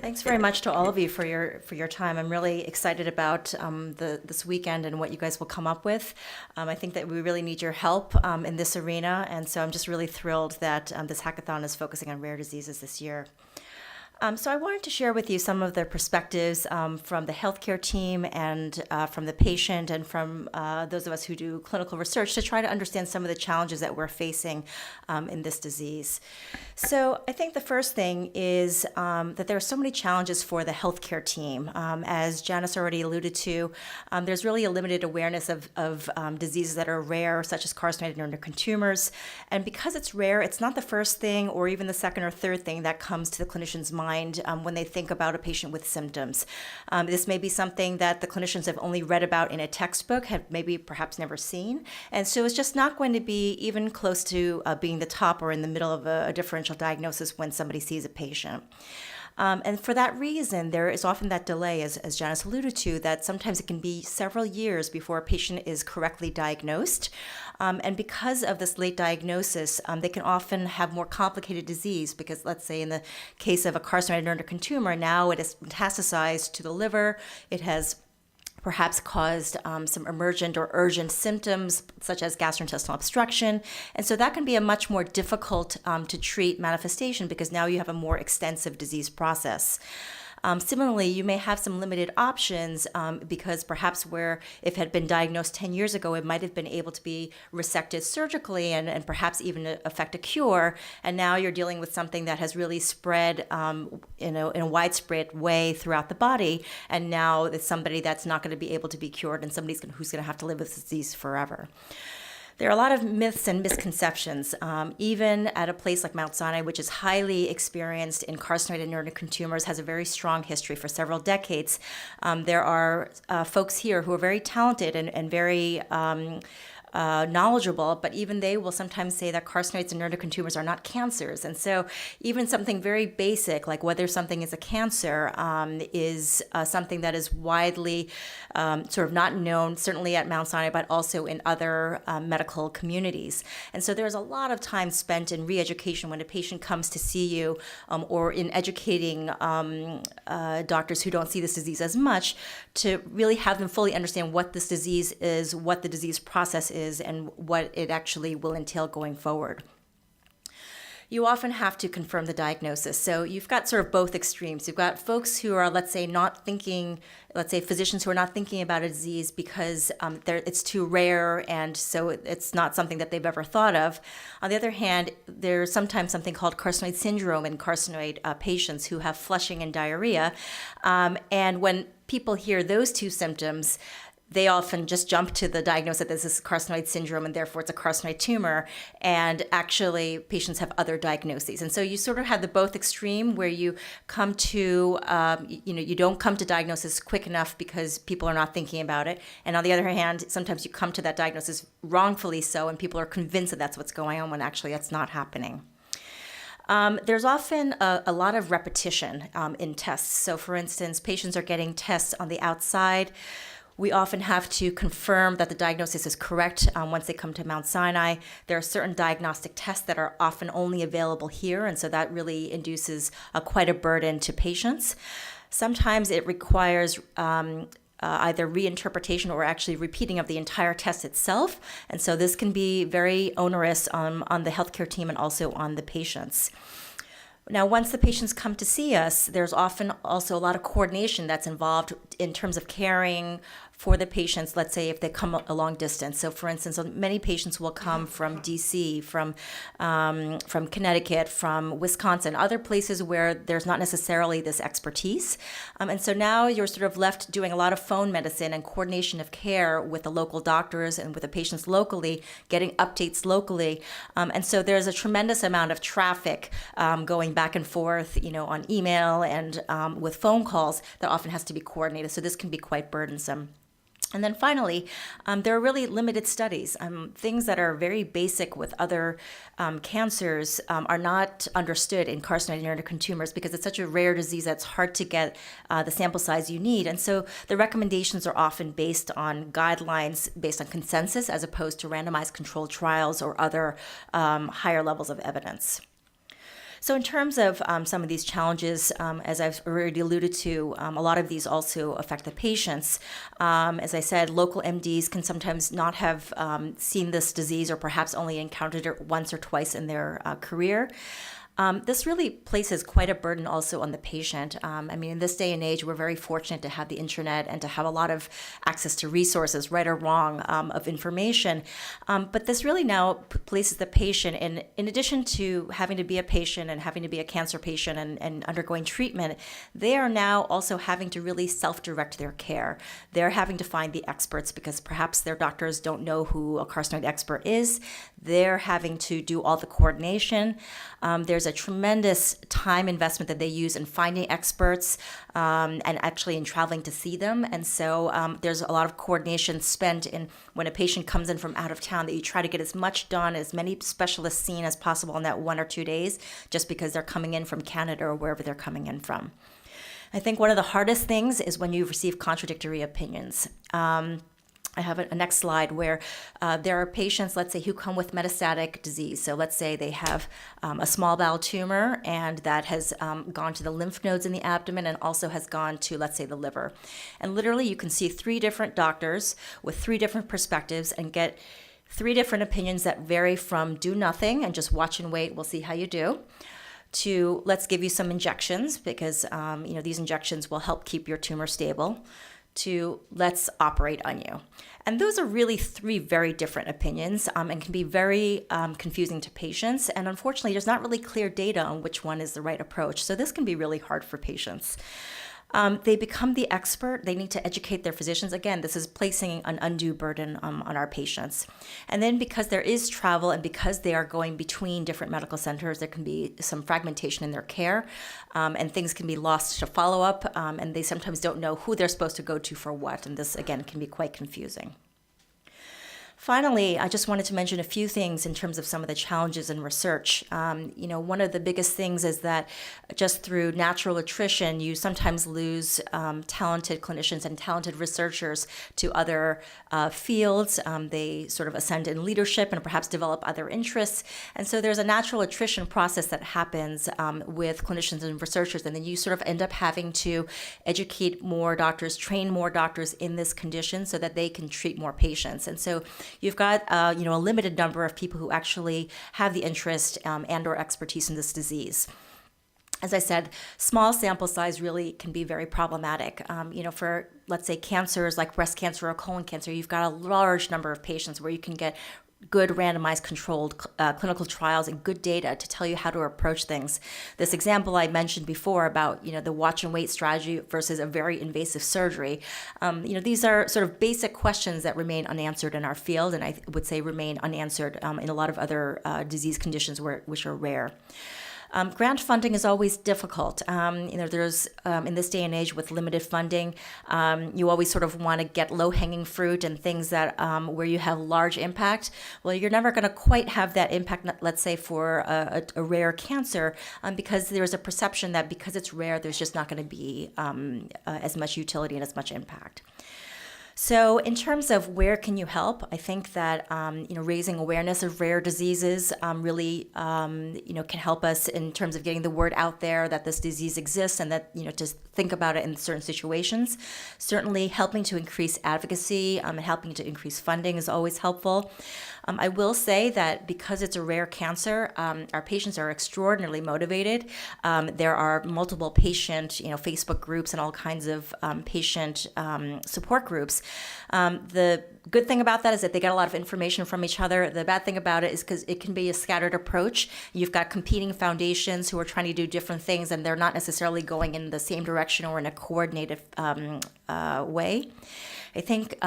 Thanks very much to all of you for your time. I'm really excited about this weekend and what you guys will come up with. I think that we really need your help in this arena, and so I'm just really thrilled that this hackathon is focusing on rare diseases this year. So I wanted to share with you some of the perspectives from the healthcare team and from the patient and from those of us who do clinical research to try to understand some of the challenges that we're facing in this disease. So I think the first thing is that there are so many challenges for the healthcare team. As Janice already alluded to, there's really a limited awareness of diseases that are rare, such as carcinoid and neuroendocrine tumors. And because it's rare, it's not the first thing or even the second or third thing that comes to the clinician's mind when they think about a patient with symptoms. This may be something that the clinicians have only read about in a textbook, have maybe perhaps never seen. And so it's just not going to be even close to being the top or in the middle of a differential diagnosis when somebody sees a patient. And for that reason, there is often that delay, as Janice alluded to, that sometimes it can be several years before a patient is correctly diagnosed. And because of this late diagnosis, they can often have more complicated disease because, let's say in the case of a carcinoid neuroendocrine tumor, now it is metastasized to the liver. It has perhaps caused some emergent or urgent symptoms such as gastrointestinal obstruction. And so that can be a much more difficult to treat manifestation because now you have a more extensive disease process. Similarly, you may have some limited options because perhaps where if it had been diagnosed 10 years ago, it might have been able to be resected surgically and perhaps even affect a cure. And now you're dealing with something that has really spread in a widespread way throughout the body. And now it's somebody that's not going to be able to be cured and somebody who's going to have to live with this disease forever. There are a lot of myths and misconceptions, even at a place like Mount Sinai, which is highly experienced in carcinoid and neuroendocrine tumors, has a very strong history for several decades. There are folks here who are very talented and very knowledgeable, but even they will sometimes say that carcinoids and neuroendocrine tumors are not cancers. And so even something very basic, like whether something is a cancer, is something that is widely sort of not known, certainly at Mount Sinai, but also in other medical communities. And so there's a lot of time spent in re-education when a patient comes to see you, or in educating doctors who don't see this disease as much, to really have them fully understand what this disease is, what the disease process is, and what it actually will entail going forward. You often have to confirm the diagnosis. So you've got sort of both extremes. You've got folks who are, let's say, physicians who are not thinking about a disease because it's too rare and so it's not something that they've ever thought of. On the other hand, there's sometimes something called carcinoid syndrome in carcinoid patients who have flushing and diarrhea. And when people hear those two symptoms, they often just jump to the diagnosis that this is carcinoid syndrome and therefore it's a carcinoid tumor. And actually, patients have other diagnoses. And so you sort of have the both extreme where you come to, you don't come to diagnosis quick enough because people are not thinking about it. And on the other hand, sometimes you come to that diagnosis wrongfully so, and people are convinced that that's what's going on when actually that's not happening. There's often a lot of repetition in tests. So for instance, patients are getting tests on the outside. We often have to confirm that the diagnosis is correct once they come to Mount Sinai. There are certain diagnostic tests that are often only available here, and so that really induces quite a burden to patients. Sometimes it requires either reinterpretation or actually repeating of the entire test itself, and so this can be very onerous on the healthcare team and also on the patients. Now, once the patients come to see us, there's often also a lot of coordination that's involved in terms of caring for the patients, let's say if they come a long distance. So for instance, many patients will come from DC, from Connecticut, from Wisconsin, other places where there's not necessarily this expertise. And so now you're sort of left doing a lot of phone medicine and coordination of care with the local doctors and with the patients locally, getting updates locally. And so there's a tremendous amount of traffic going back and forth, on email and with phone calls that often has to be coordinated. So this can be quite burdensome. And then finally, there are really limited studies. Things that are very basic with other cancers are not understood in carcinoid and neuroendocrine tumors because it's such a rare disease that's hard to get the sample size you need. And so the recommendations are often based on guidelines, based on consensus, as opposed to randomized controlled trials or other higher levels of evidence. So in terms of some of these challenges, as I've already alluded to, a lot of these also affect the patients. As I said, local MDs can sometimes not have seen this disease or perhaps only encountered it once or twice in their career. This really places quite a burden also on the patient. In this day and age, we're very fortunate to have the internet and to have a lot of access to resources, right or wrong, of information. But this really now places the patient in addition to having to be a patient and having to be a cancer patient and undergoing treatment, they are now also having to really self-direct their care. They're having to find the experts because perhaps their doctors don't know who a carcinoid expert is. They're having to do all the coordination. There's a tremendous time investment that they use in finding experts and actually in traveling to see them. And so there's a lot of coordination spent in when a patient comes in from out of town that you try to get as much done, as many specialists seen as possible in that 1 or 2 days, just because they're coming in from Canada or wherever they're coming in from. I think one of the hardest things is when you receive contradictory opinions. I have a next slide where there are patients, let's say, who come with metastatic disease. So let's say they have a small bowel tumor and that has gone to the lymph nodes in the abdomen and also has gone to, let's say, the liver. And literally you can see 3 different doctors with 3 different perspectives and get 3 different opinions that vary from do nothing and just watch and wait, we'll see how you do, to let's give you some injections because these injections will help keep your tumor stable, to let's operate on you. And those are really 3 very different opinions and can be very confusing to patients. And unfortunately, there's not really clear data on which one is the right approach. So this can be really hard for patients. They become the expert. They need to educate their physicians. Again, this is placing an undue burden on our patients. And then because there is travel and because they are going between different medical centers, there can be some fragmentation in their care and things can be lost to follow-up and they sometimes don't know who they're supposed to go to for what. And this, again, can be quite confusing. Finally, I just wanted to mention a few things in terms of some of the challenges in research. One of the biggest things is that just through natural attrition, you sometimes lose talented clinicians and talented researchers to other fields. They sort of ascend in leadership and perhaps develop other interests. And so there's a natural attrition process that happens with clinicians and researchers. And then you sort of end up having to educate more doctors, train more doctors in this condition so that they can treat more patients. And so you've got a limited number of people who actually have the interest and or expertise in this disease. As I said, small sample size really can be very problematic. For, let's say, cancers like breast cancer or colon cancer, you've got a large number of patients where you can get good randomized controlled clinical trials and good data to tell you how to approach things. This example I mentioned before about, the watch and wait strategy versus a very invasive surgery. These are sort of basic questions that remain unanswered in our field, and I would say remain unanswered in a lot of other disease conditions which are rare. Grant funding is always difficult. There's in this day and age with limited funding, you always sort of want to get low-hanging fruit and things that where you have large impact. Well, you're never going to quite have that impact, let's say, for a rare cancer, because there's a perception that because it's rare, there's just not going to be as much utility and as much impact. So in terms of where can you help, I think that raising awareness of rare diseases really can help us in terms of getting the word out there that this disease exists and that to think about it in certain situations. Certainly helping to increase advocacy and helping to increase funding is always helpful. I will say that because it's a rare cancer, our patients are extraordinarily motivated. There are multiple patient, Facebook groups and all kinds of patient support groups. The good thing about that is that they get a lot of information from each other. The bad thing about it is because it can be a scattered approach. You've got competing foundations who are trying to do different things, and they're not necessarily going in the same direction or in a coordinated way. I think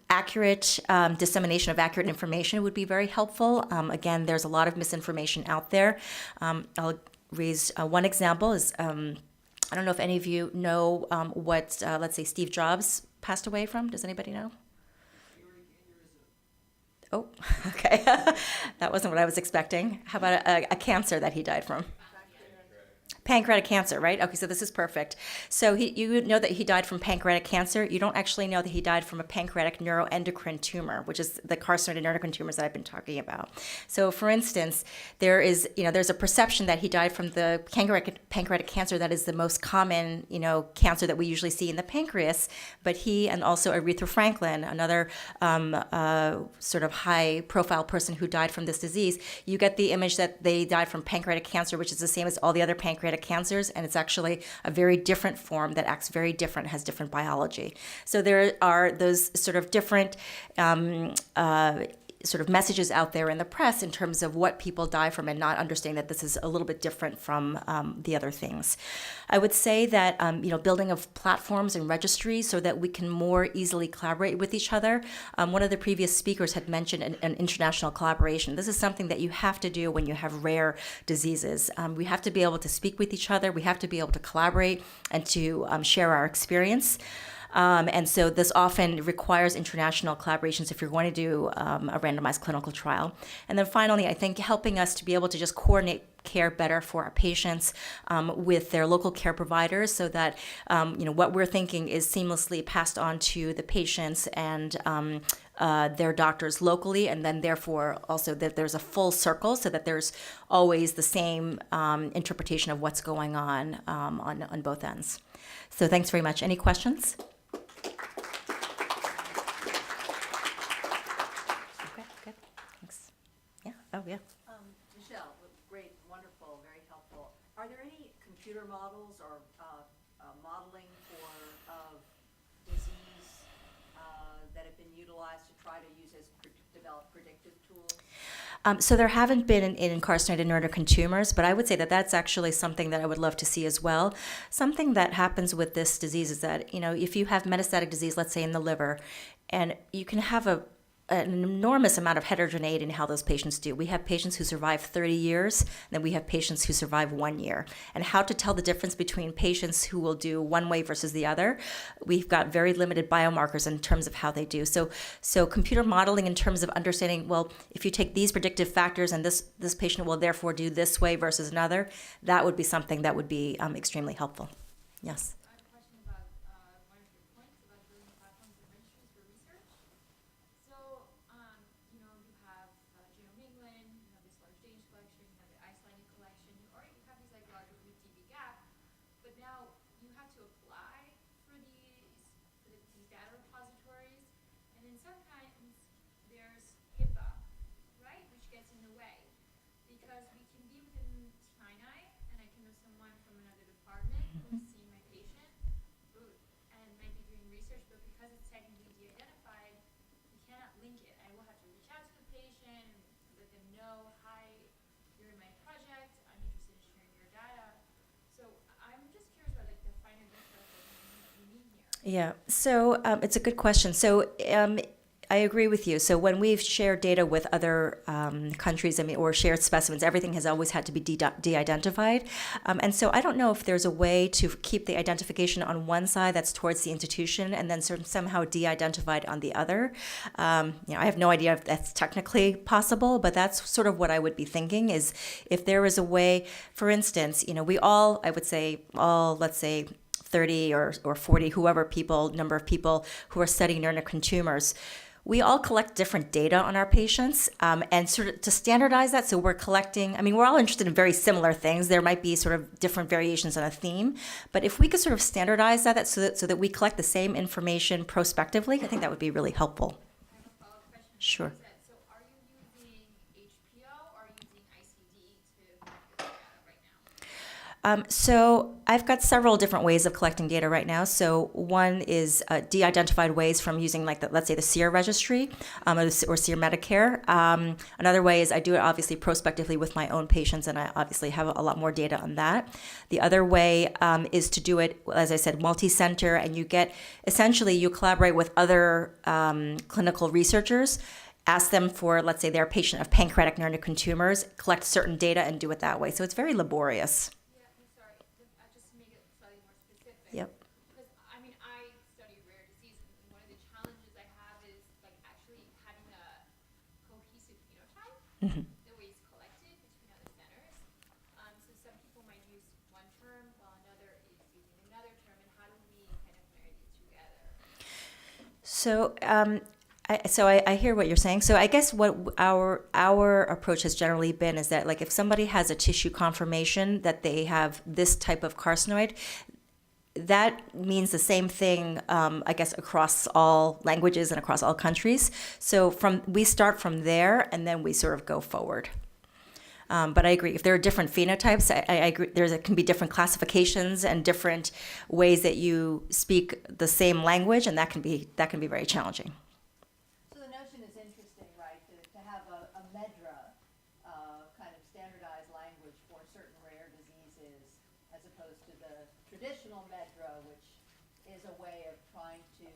accurate dissemination of accurate information would be very helpful. Again, there's a lot of misinformation out there. I'll raise one example is, I don't know if any of you know what, let's say, Steve Jobs passed away from. Does anybody know? Oh, okay. That wasn't what I was expecting. How about a cancer that he died from? Pancreatic cancer, right? Okay, so this is perfect. So you know that he died from pancreatic cancer. You don't actually know that he died from a pancreatic neuroendocrine tumor, which is the carcinoid and neuroendocrine tumors that I've been talking about. So, for instance, there's a perception that he died from the pancreatic cancer that is the most common, cancer that we usually see in the pancreas. But he and also Aretha Franklin, another sort of high-profile person who died from this disease, you get the image that they died from pancreatic cancer, which is the same as all the other pancreatic cancers, and it's actually a very different form that acts very different, has different biology. So there are those sort of different sort of messages out there in the press in terms of what people die from, and not understanding that this is a little bit different from the other things. I would say that building of platforms and registries so that we can more easily collaborate with each other. One of the previous speakers had mentioned an international collaboration. This is something that you have to do when you have rare diseases. We have to be able to speak with each other. We have to be able to collaborate and to share our experience. And so this often requires international collaborations if you're going to do a randomized clinical trial. And then finally, I think helping us to be able to just coordinate care better for our patients with their local care providers, so that what we're thinking is seamlessly passed on to the patients and their doctors locally, and then therefore also that there's a full circle, so that there's always the same interpretation of what's going on both ends. So thanks very much. Any questions? Oh, yeah. Michelle, great, wonderful, very helpful. Are there any computer models or modeling of disease that have been utilized to try to use as develop predictive tools? So there haven't been in carcinoid and neuroendocrine tumors, but I would say that that's actually something that I would love to see as well. Something that happens with this disease is that, if you have metastatic disease, let's say in the liver, and you can have an enormous amount of heterogeneity in how those patients do. We have patients who survive 30 years, and then we have patients who survive 1 year. And how to tell the difference between patients who will do one way versus the other, we've got very limited biomarkers in terms of how they do. So computer modeling in terms of understanding, well, if you take these predictive factors and this patient will therefore do this way versus another, that would be something that would be extremely helpful. Yes. Because we can be within Sinai, and I can know someone from another department who's seeing my patient and might be doing research, but because it's technically de-identified, we cannot link it. I will have to reach out to the patient and let them know, hi, you're in my project, I'm interested in sharing your data. So I'm just curious about the finer details that you need here. Yeah, so it's a good question. So I agree with you. So when we've shared data with other countries, or shared specimens, everything has always had to be de-identified. And so I don't know if there's a way to keep the identification on one side that's towards the institution, and then somehow de-identified on the other. I have no idea if that's technically possible, but that's sort of what I would be thinking, is if there is a way, for instance, we all, I would say, let's say 30 or 40, number of people who are studying neuroendocrine tumors, we all collect different data on our patients, and sort of to standardize that. So we're collecting, we're all interested in very similar things. There might be sort of different variations on a theme, but if we could sort of standardize so that we collect the same information prospectively, I think that would be really helpful. I have a follow-up question. Sure. So are you using HPO or are you using ICD to collect this data right now? So I've got several different ways of collecting data right now. So one is de-identified ways from using, let's say the SEER registry or SEER Medicare. Another way is I do it obviously prospectively with my own patients, and I obviously have a lot more data on that. The other way is to do it, as I said, multi-center, and you collaborate with other clinical researchers, ask them for, let's say, they're a patient of pancreatic neuroendocrine tumors, collect certain data and do it that way. So it's very laborious. Just to make it slightly more specific. Yep. Because I study rare disease, and one of the challenges I have is actually having a cohesive phenotype. Mm-hmm. The way it's collected between other centers. So some people might use one term I hear what you're saying. So I guess what our approach has generally been is that, like, if somebody has a tissue confirmation that they have this type of carcinoid, that means the same thing, I guess, across all languages and across all countries. So we start from there and then we sort of go forward. But I agree, if there are different phenotypes, I agree, can be different classifications and different ways that you speak the same language, and that can be very challenging. So the notion is interesting, right, to have a MEDRA kind of standardized language for certain rare diseases, as opposed to the traditional MEDRA, which is a way of trying to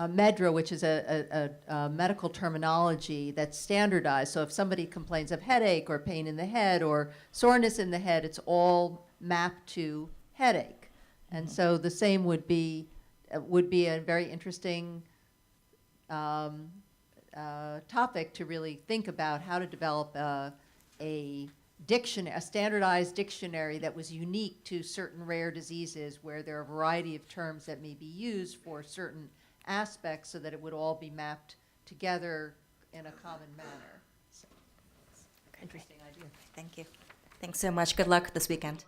MEDRA, which is a medical terminology that's standardized. So if somebody complains of headache or pain in the head or soreness in the head, it's all mapped to headache. And so the same would be a very interesting topic to really think about, how to develop a standardized dictionary that was unique to certain rare diseases where there are a variety of terms that may be used for certain aspects, so that it would all be mapped together in a common manner. So, interesting idea. Thank you. Thanks so much. Good luck this weekend.